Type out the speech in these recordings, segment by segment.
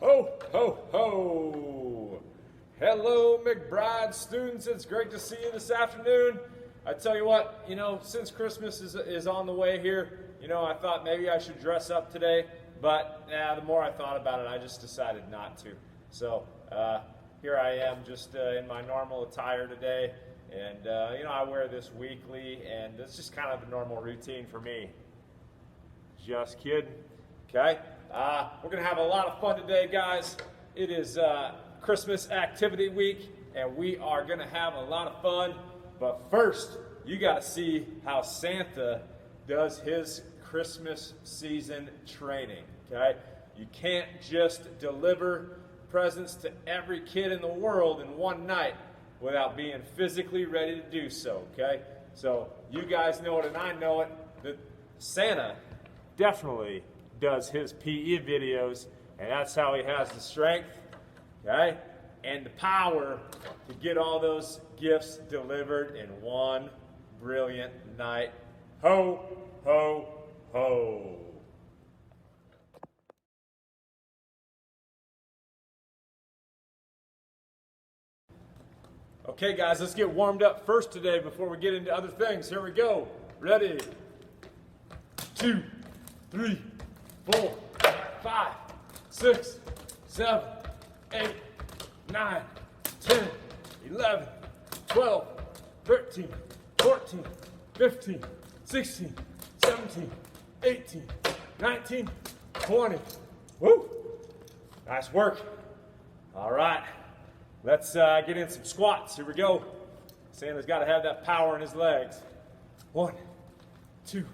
Ho, ho, ho! Hello, McBride students. It's great to see you this afternoon. I tell you what, since Christmas is on the way here, I thought maybe I should dress up today, but the more I thought about it, I just decided not to. So here I am just in my normal attire today, and I wear this weekly, and it's just kind of a normal routine for me. Just kidding. Okay, we're gonna have a lot of fun today, guys. It is Christmas activity week, and we are gonna have a lot of fun. But first, you gotta see how Santa does his Christmas season training, okay? You can't just deliver presents to every kid in the world in one night without being physically ready to do so, okay? So you guys know it and I know it, that Santa definitely does his PE videos, and that's how he has the strength, okay, and the power to get all those gifts delivered in one brilliant night. Ho, ho, ho. Okay, guys, let's get warmed up first today before we get into other things. Here we go. Ready? 2, 3, 4, 5, 6, 7, 8, 9, 10, 11, 12, 13, 14, 15, 16, 17, 18, 19, 20. Woo! Nice work. All right, let's get in some squats. Here we go. Santa's got to have that power in his legs. 1, 2,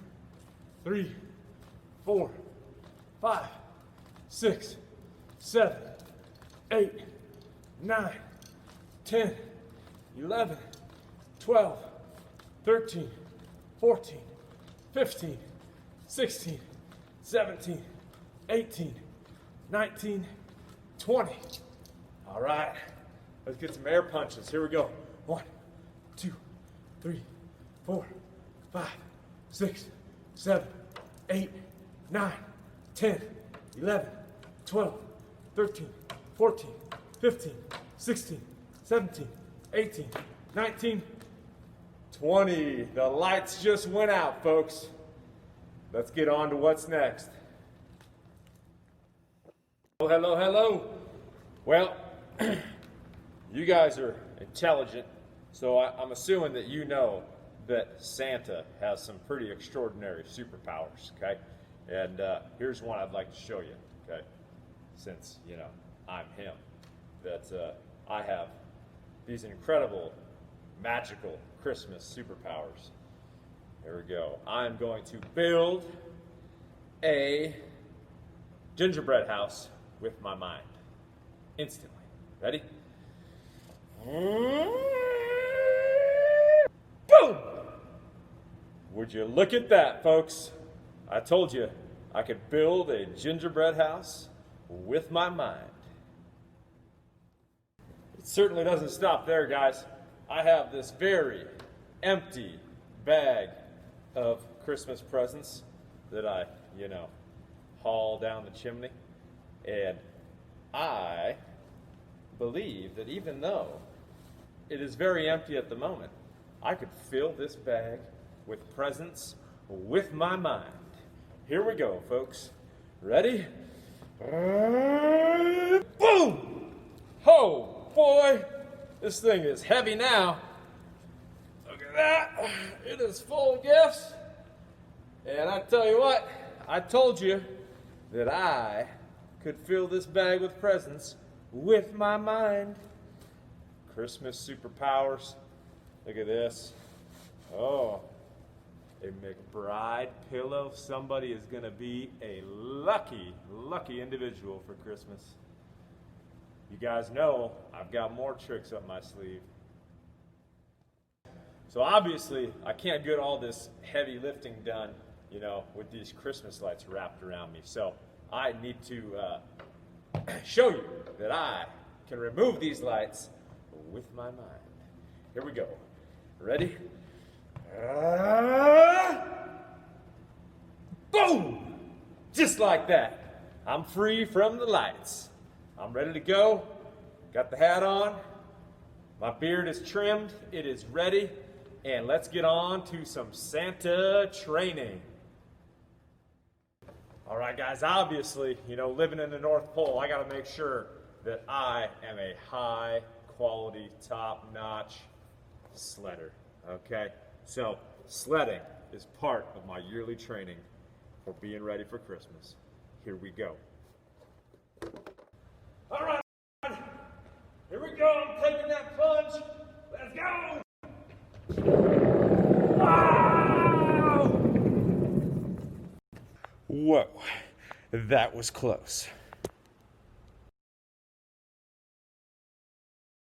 3, 4, 5, 6, 7, 8, 9, 10, 11, 12, 13, 14, 15, 16, 17, 18, 19, 20. All right, let's get some air punches. Here we go. 1, 2, 3, 4, 5, 6, 7, 8, 9, 10, 11, 12, 13, 14, 15, 16, 17, 18, 19, 20. The lights just went out, folks. Let's get on to what's next. Oh, hello, hello. Well, you guys are intelligent, so I'm assuming that you know that Santa has some pretty extraordinary superpowers, okay? And here's one I'd like to show you, okay? Since, I'm him, that I have these incredible, magical Christmas superpowers. Here we go. I'm going to build a gingerbread house with my mind, instantly. Ready? Boom! Would you look at that, folks? I told you I could build a gingerbread house with my mind. It certainly doesn't stop there, guys. I have this very empty bag of Christmas presents that I, haul down the chimney. And I believe that even though it is very empty at the moment, I could fill this bag with presents with my mind. Here we go, folks. Ready? Boom! Ho, boy! This thing is heavy now. Look at that. It is full of gifts. And I tell you what, I told you that I could fill this bag with presents with my mind. Christmas superpowers. Look at this. Oh, a McBride pillow. Somebody is going to be a lucky, lucky individual for Christmas. You guys know I've got more tricks up my sleeve. So obviously, I can't get all this heavy lifting done, with these Christmas lights wrapped around me. So I need to show you that I can remove these lights with my mind. Here we go. Ready? Boom! Just like that. I'm free from the lights. I'm ready to go. Got the hat on. My beard is trimmed. It is ready. And let's get on to some Santa training. All right, guys, obviously, living in the North Pole, I got to make sure that I am a high quality, top-notch sledder, okay? So sledding is part of my yearly training for being ready for Christmas. Here we go. All right, here we go. I'm taking that plunge. Let's go. Wow! Whoa, that was close.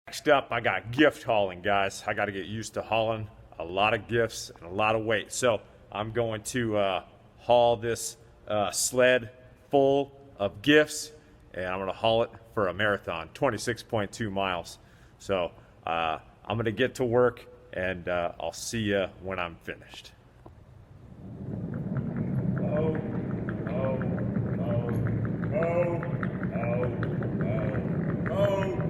Next up, I got gift hauling, guys. I got to get used to hauling a lot of gifts and a lot of weight. So I'm going to haul this sled full of gifts, and I'm going to haul it for a marathon, 26.2 miles. So I'm going to get to work, and I'll see you when I'm finished. Oh, oh, oh, oh, oh, oh,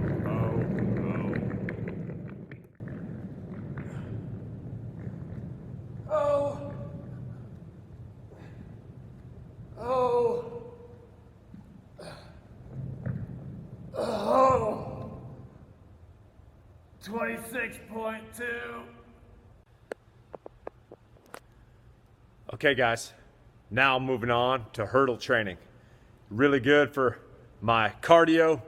oh. Oh, 26.2. Okay, guys, now I'm moving on to hurdle training. Really good for my cardio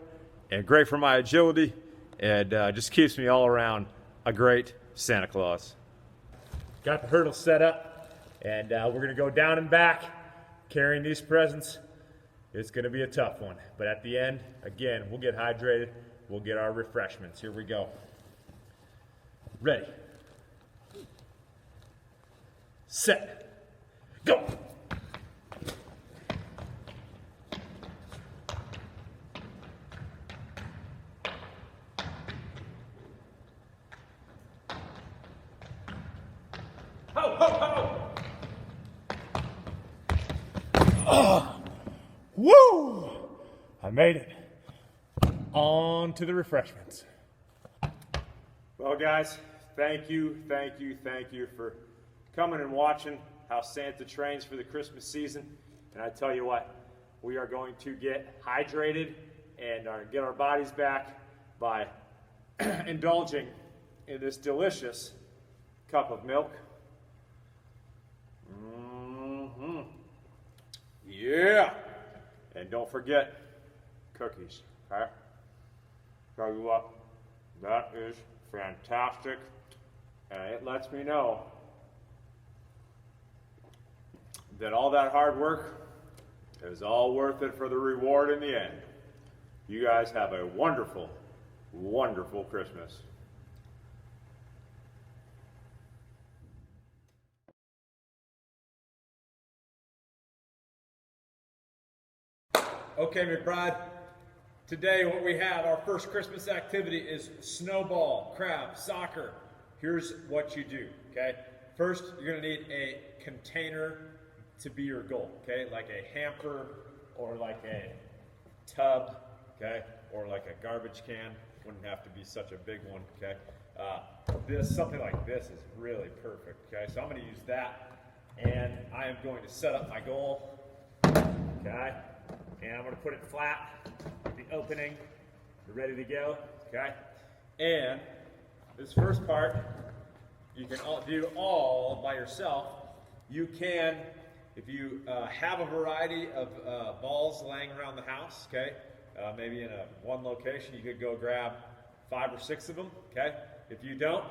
and great for my agility, and just keeps me all around a great Santa Claus. Got the hurdle set up, and we're gonna go down and back carrying these presents. It's gonna be a tough one, but at the end, again, we'll get hydrated, we'll get our refreshments. Here we go. Ready, set, go. Ho, ho, ho. Oh, woo! I made it. On to the refreshments. Well, guys, thank you for coming and watching how Santa trains for the Christmas season. And I tell you what, we are going to get hydrated and get our bodies back by indulging in this delicious cup of milk. Yeah, and don't forget cookies, okay? Tell you what, that is fantastic, and it lets me know that all that hard work is all worth it for the reward in the end. You guys have a wonderful, wonderful Christmas. Okay, McBride, today what we have, our first Christmas activity is snowball, crab, soccer. Here's what you do, okay? First, you're gonna need a container to be your goal, okay? Like a hamper or like a tub, okay? Or like a garbage can. Wouldn't have to be such a big one, okay? Something like this is really perfect, okay? So I'm gonna use that, and I am going to set up my goal, okay? And I'm going to put it flat, the opening, ready to go, okay? And this first part, you can do all by yourself. You can, if you have a variety of balls laying around the house, okay? Maybe in one location, you could go grab 5 or 6 of them, okay? If you don't,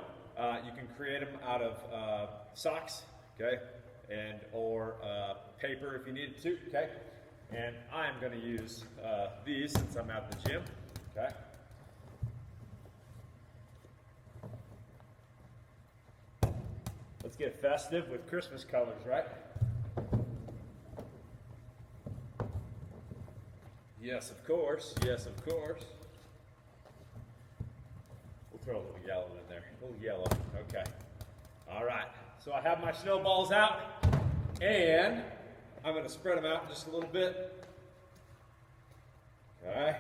you can create them out of socks, okay? Or paper if you need to, okay? And I'm going to use these since I'm at the gym, okay? Let's get festive with Christmas colors, right? Yes, of course. Yes, of course. We'll throw a little yellow in there. A little yellow. Okay. All right. So I have my snowballs out, and I'm going to spread them out just a little bit. Okay.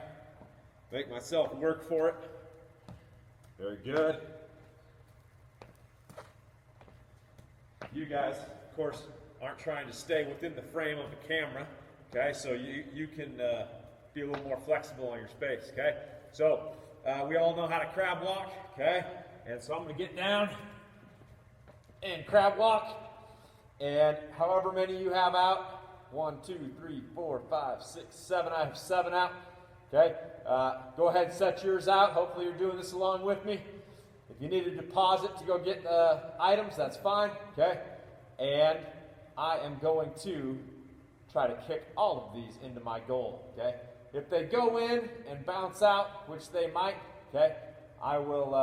Make myself work for it. Very good. You guys, of course, aren't trying to stay within the frame of the camera, okay? So you can be a little more flexible on your space, okay? So we all know how to crab walk, okay? And so I'm gonna get down and crab walk, and however many you have out, 1, 2, 3, 4, 5, 6, 7, I have 7 out, okay? Go ahead and set yours out. Hopefully you're doing this along with me. If you need a deposit to go get items, that's fine, okay? And I am going to try to kick all of these into my goal, okay? If they go in and bounce out, which they might, okay, I will,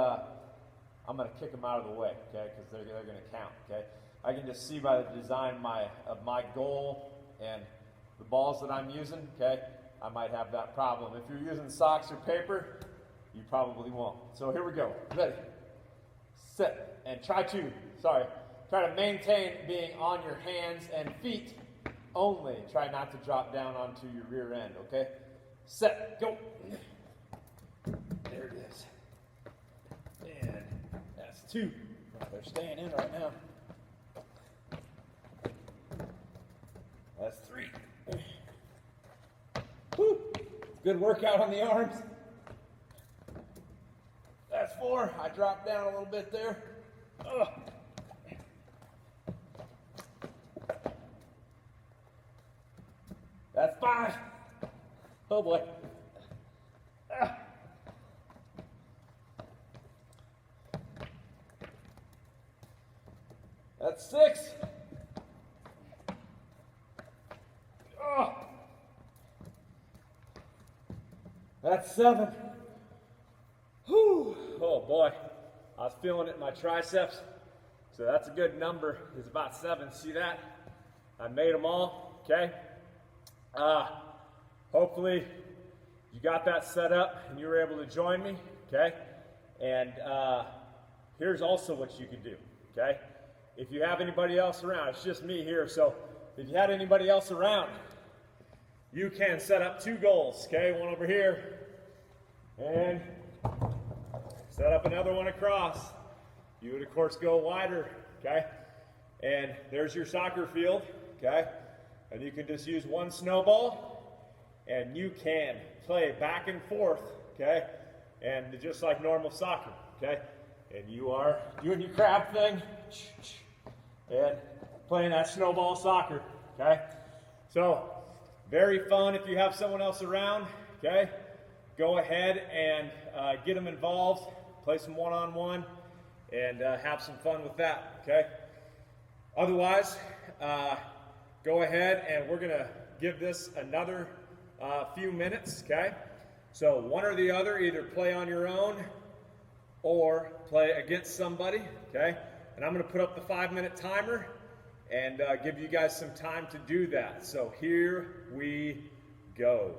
I'm going to kick them out of the way, okay, because they're going to count, okay? I can just see by the design of my goal and the balls that I'm using, okay, I might have that problem. If you're using socks or paper, you probably won't. So here we go. Ready, set, and try to maintain being on your hands and feet only. Try not to drop down onto your rear end, okay? Set, go. There it is. And that's 2. They're staying in right now. That's 3. Whew. Good workout on the arms. That's 4. I dropped down a little bit there. Ugh. That's 5. Oh boy. Ah. That's 6. Oh. That's 7. Whew. Oh boy. I was feeling it in my triceps. So that's a good number. It's about 7. See that? I made them all. Okay. Hopefully you got that set up and you were able to join me, okay? And here's also what you can do, okay? If you have anybody else around, it's just me here, so if you had anybody else around, you can set up 2 goals, okay? One over here, and set up another one across. You would, of course, go wider, okay? And there's your soccer field, okay? And you can just use 1 snowball, and you can play back and forth, okay? And just like normal soccer, okay? And you are doing your crab thing, and playing that snowball soccer, okay? So, very fun if you have someone else around, okay? Go ahead and get them involved, play some one-on-one, and have some fun with that, okay? Otherwise, go ahead and we're gonna give this another few minutes, okay? So one or the other, either play on your own or play against somebody, okay? And I'm gonna put up the 5-minute timer and give you guys some time to do that. So here we go.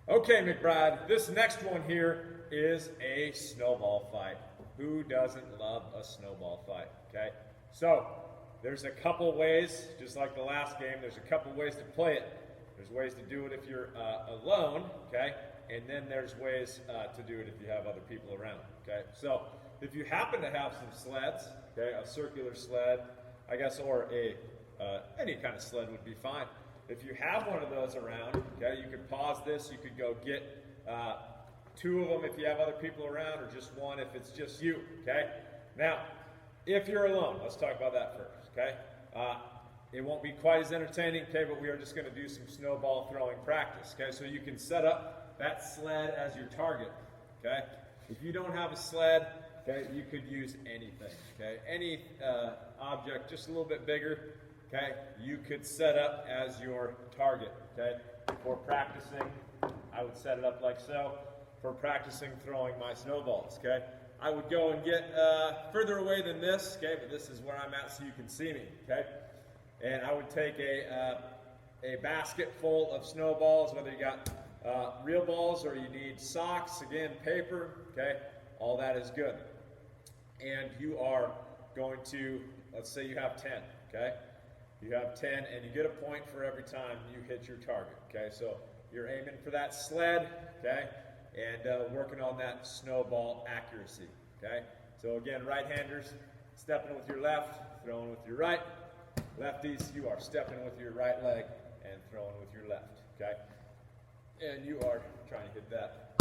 Okay, McBride, this next one here is a snowball fight. Who doesn't love a snowball fight, okay? So, there's a couple ways, just like the last game, there's a couple ways to play it. There's ways to do it if you're alone, okay? And then there's ways to do it if you have other people around, okay? So, if you happen to have some sleds, okay, a circular sled, I guess, or any kind of sled would be fine. If you have one of those around, okay, you could pause this, you could go get two of them if you have other people around, or just one if it's just you, okay? Now, if you're alone, let's talk about that first, okay? It won't be quite as entertaining, okay, but we are just gonna do some snowball throwing practice, okay? So you can set up that sled as your target, okay? If you don't have a sled, okay, you could use anything, okay? Any object just a little bit bigger, okay, you could set up as your target, okay? For practicing, I would set it up like so. For practicing throwing my snowballs, okay? I would go and get further away than this, okay, but this is where I'm at so you can see me, okay? And I would take a basket full of snowballs, whether you got real balls or you need socks, again, paper, okay? All that is good. And you are going to, let's say you have 10, okay? You have 10 and you get a point for every time you hit your target, okay? So you're aiming for that sled, okay? And working on that snowball accuracy, okay? So again, right-handers, stepping with your left, throwing with your right. Lefties, you are stepping with your right leg and throwing with your left, okay? And you are trying to hit that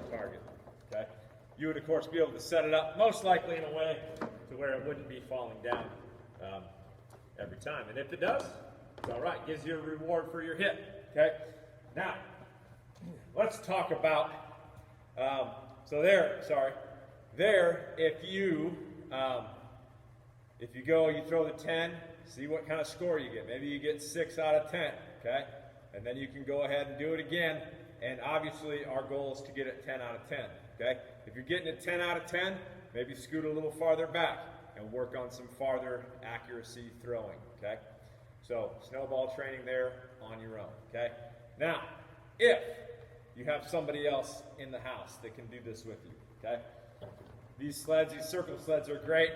target, okay? You would, of course, be able to set it up, most likely in a way to where it wouldn't be falling down every time. And if it does, it's all right. Gives you a reward for your hit, okay? Now, let's talk about, if you go, you throw the 10, see what kind of score you get. Maybe you get 6 out of 10, okay? And then you can go ahead and do it again. And obviously, our goal is to get it 10 out of 10, okay? If you're getting it 10 out of 10, maybe scoot a little farther back and work on some farther accuracy throwing, okay? So, snowball training there on your own, okay? Now, if you have somebody else in the house that can do this with you, okay? These sleds, these circle sleds are great.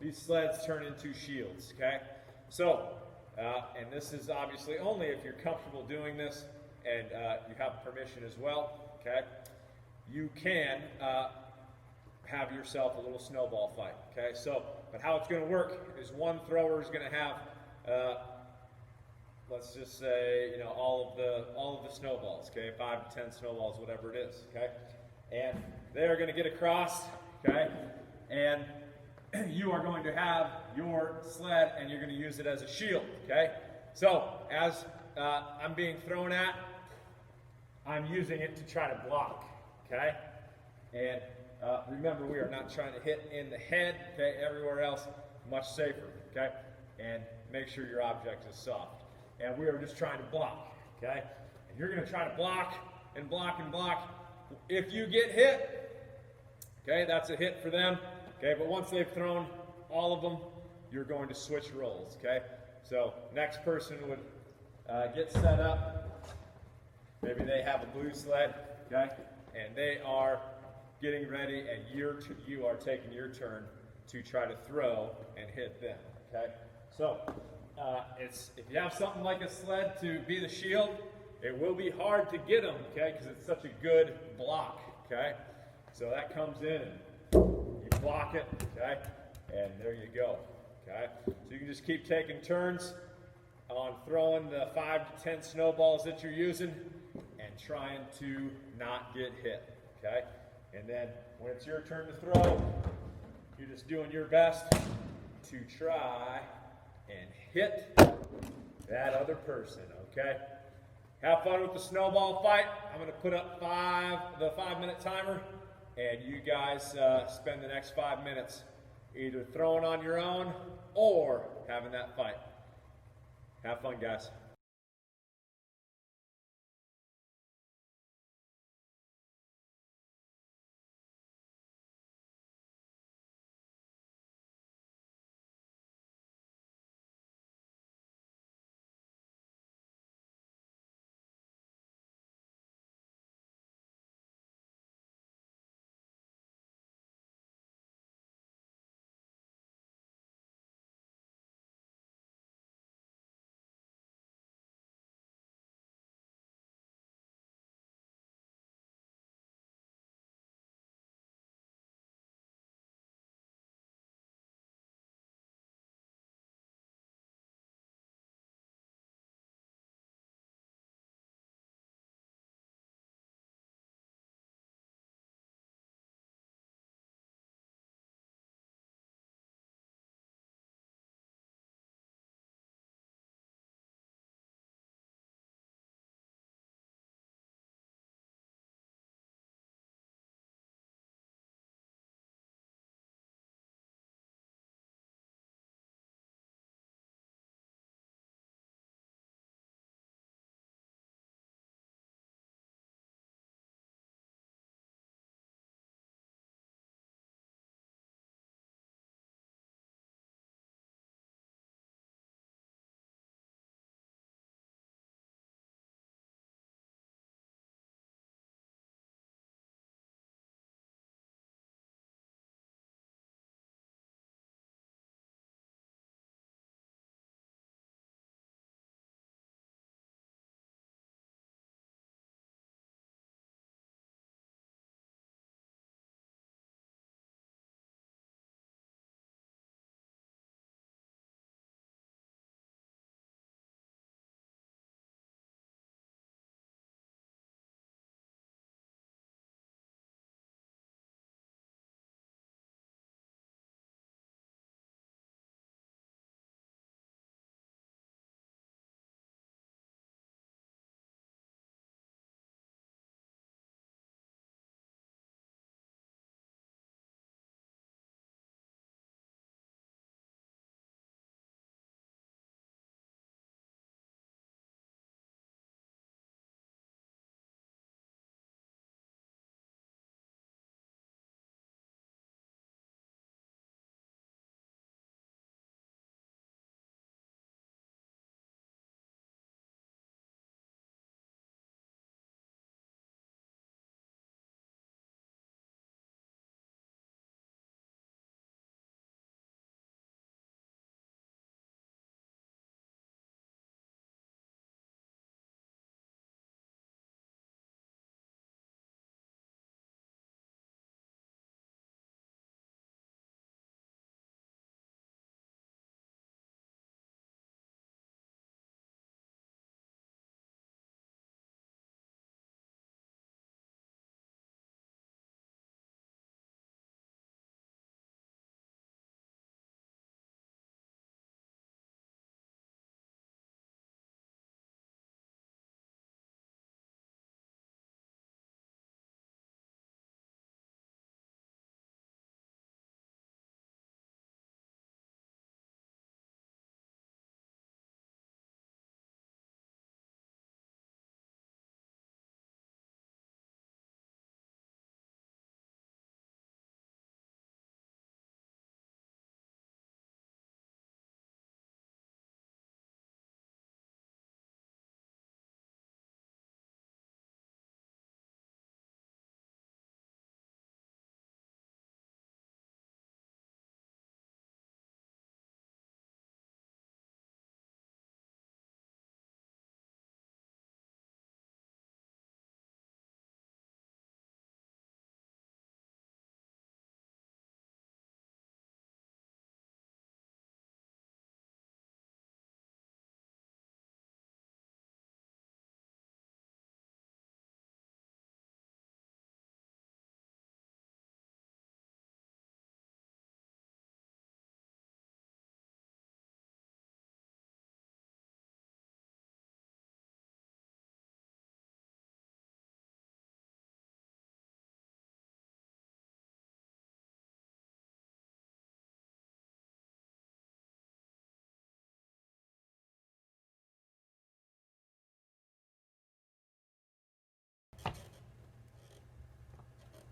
These sleds turn into shields, okay? So, and this is obviously only if you're comfortable doing this and you have permission as well, okay? You can have yourself a little snowball fight, okay? So, but how it's gonna work is one thrower is gonna have, let's just say, you know, all of the snowballs, okay? 5 to 10 snowballs, whatever it is, okay? And they're gonna get across, okay? And you are going to have your sled and you're going to use it as a shield, okay? So, as I'm being thrown at, I'm using it to try to block, okay? And remember, we are not trying to hit in the head, okay? Everywhere else, much safer, okay? And make sure your object is soft. And we are just trying to block, okay? And you're going to try to block and block and block. If you get hit, okay, that's a hit for them. Okay, but once they've thrown all of them, you're going to switch roles, okay? So next person would get set up. Maybe they have a blue sled, okay? And they are getting ready, and you are taking your turn to try to throw and hit them, okay? So if you have something like a sled to be the shield, it will be hard to get them, okay? Because it's such a good block, okay? So that comes in and you block it, okay? And there you go, okay? So you can just keep taking turns on throwing the 5 to 10 snowballs that you're using and trying to not get hit, okay? And then when it's your turn to throw, you're just doing your best to try and hit that other person, okay? Have fun with the snowball fight. I'm going to put up the 5-minute timer. And you guys spend the next 5 minutes either throwing on your own or having that fight. Have fun, guys.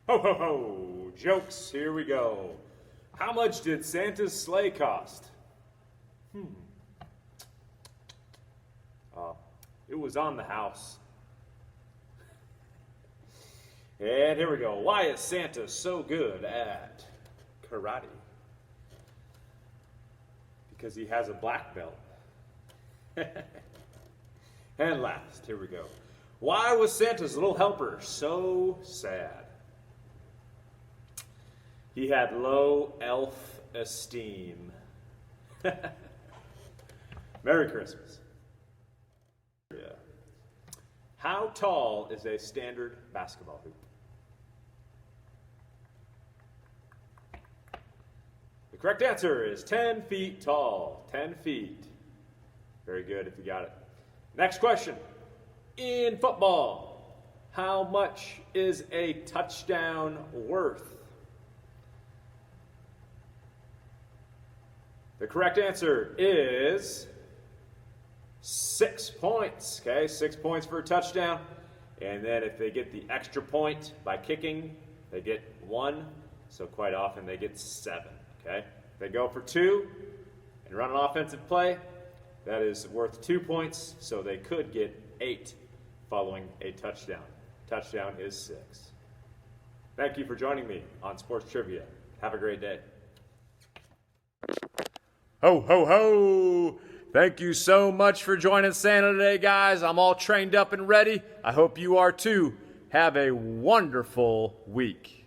Ho, ho, ho! Jokes, here we go. How much did Santa's sleigh cost? It was on the house. And here we go. Why is Santa so good at karate? Because he has a black belt. And last, here we go. Why was Santa's little helper so sad? He had low elf esteem. Merry Christmas. How tall is a standard basketball hoop? The correct answer is 10 feet tall. 10 feet. Very good if you got it. Next question. In football, how much is a touchdown worth? The correct answer is 6 points. Okay, 6 points for a touchdown. And then if they get the extra point by kicking, they get 1. So quite often they get 7. Okay, if they go for 2 and run an offensive play, that is worth 2 points. So they could get 8 following a touchdown. Touchdown is 6. Thank you for joining me on Sports Trivia. Have a great day. Ho, ho, ho! Thank you so much for joining Santa today, guys. I'm all trained up and ready. I hope you are too. Have a wonderful week.